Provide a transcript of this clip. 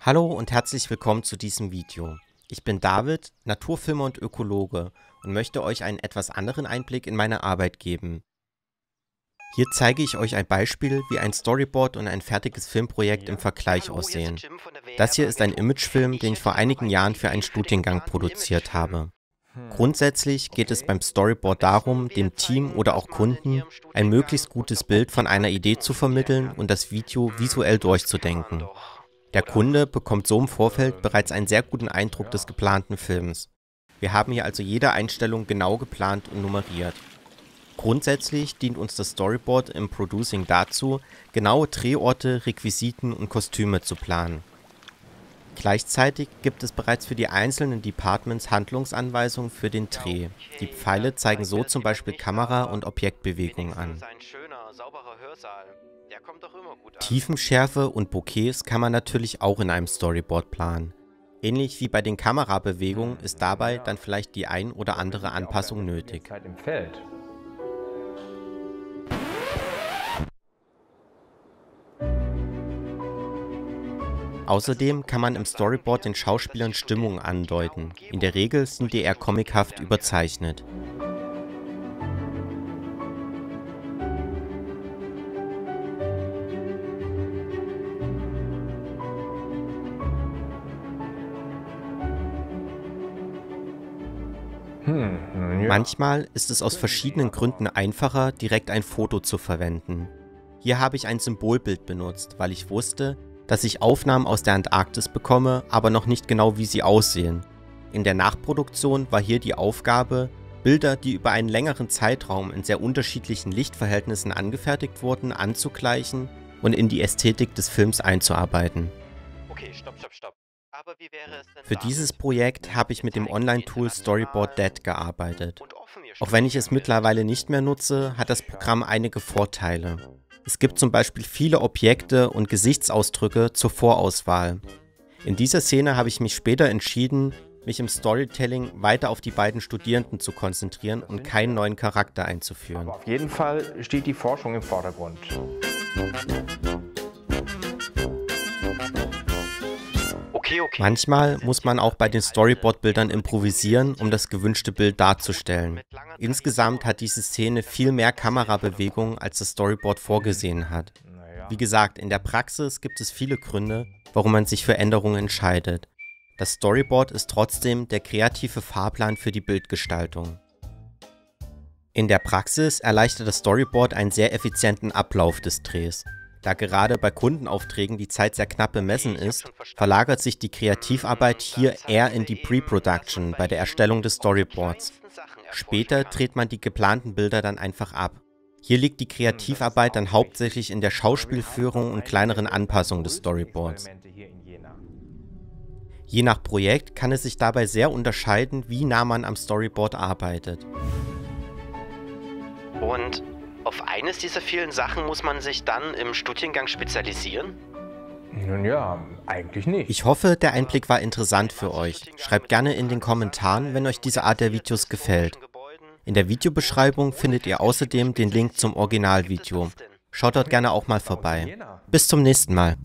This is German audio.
Hallo und herzlich willkommen zu diesem Video. Ich bin David, Naturfilmer und Ökologe und möchte euch einen etwas anderen Einblick in meine Arbeit geben. Hier zeige ich euch ein Beispiel, wie ein Storyboard und ein fertiges Filmprojekt im Vergleich aussehen. Das hier ist ein Imagefilm, den ich vor einigen Jahren für einen Studiengang produziert habe. Grundsätzlich geht es beim Storyboard darum, dem Team oder auch Kunden ein möglichst gutes Bild von einer Idee zu vermitteln und das Video visuell durchzudenken. Der Kunde bekommt so im Vorfeld bereits einen sehr guten Eindruck des geplanten Films. Wir haben hier also jede Einstellung genau geplant und nummeriert. Grundsätzlich dient uns das Storyboard im Producing dazu, genaue Drehorte, Requisiten und Kostüme zu planen. Gleichzeitig gibt es bereits für die einzelnen Departments Handlungsanweisungen für den Dreh. Die Pfeile zeigen so zum Beispiel Kamera- und Objektbewegungen an. Tiefenschärfe und Bokehs kann man natürlich auch in einem Storyboard planen. Ähnlich wie bei den Kamerabewegungen ist dabei dann vielleicht die ein oder andere Anpassung nötig. Außerdem kann man im Storyboard den Schauspielern Stimmungen andeuten. In der Regel sind die eher comichaft überzeichnet. Manchmal ist es aus verschiedenen Gründen einfacher, direkt ein Foto zu verwenden. Hier habe ich ein Symbolbild benutzt, weil ich wusste, dass ich Aufnahmen aus der Antarktis bekomme, aber noch nicht genau, wie sie aussehen. In der Nachproduktion war hier die Aufgabe, Bilder, die über einen längeren Zeitraum in sehr unterschiedlichen Lichtverhältnissen angefertigt wurden, anzugleichen und in die Ästhetik des Films einzuarbeiten. Okay, stopp. Aber wie wäre es denn Für dieses Projekt habe ich mit dem Online-Tool Storyboard gearbeitet. Auch wenn ich es mittlerweile nicht mehr nutze, hat das Programm einige Vorteile. Es gibt zum Beispiel viele Objekte und Gesichtsausdrücke zur Vorauswahl. In dieser Szene habe ich mich später entschieden, mich im Storytelling weiter auf die beiden Studierenden zu konzentrieren und keinen neuen Charakter einzuführen. Aber auf jeden Fall steht die Forschung im Vordergrund. Okay. Manchmal muss man auch bei den Storyboard-Bildern improvisieren, um das gewünschte Bild darzustellen. Insgesamt hat diese Szene viel mehr Kamerabewegungen, als das Storyboard vorgesehen hat. Wie gesagt, in der Praxis gibt es viele Gründe, warum man sich für Änderungen entscheidet. Das Storyboard ist trotzdem der kreative Fahrplan für die Bildgestaltung. In der Praxis erleichtert das Storyboard einen sehr effizienten Ablauf des Drehs. Da gerade bei Kundenaufträgen die Zeit sehr knapp bemessen ist, verlagert sich die Kreativarbeit hier eher in die Pre-Production bei der Erstellung des Storyboards. Später dreht man die geplanten Bilder dann einfach ab. Hier liegt die Kreativarbeit dann hauptsächlich in der Schauspielführung und kleineren Anpassungen des Storyboards. Je nach Projekt kann es sich dabei sehr unterscheiden, wie nah man am Storyboard arbeitet. Und auf eines dieser vielen Sachen muss man sich dann im Studiengang spezialisieren? Nun ja, eigentlich nicht. Ich hoffe, der Einblick war interessant für euch. Schreibt gerne in den Kommentaren, wenn euch diese Art der Videos gefällt. In der Videobeschreibung findet ihr außerdem den Link zum Originalvideo. Schaut dort gerne auch mal vorbei. Bis zum nächsten Mal.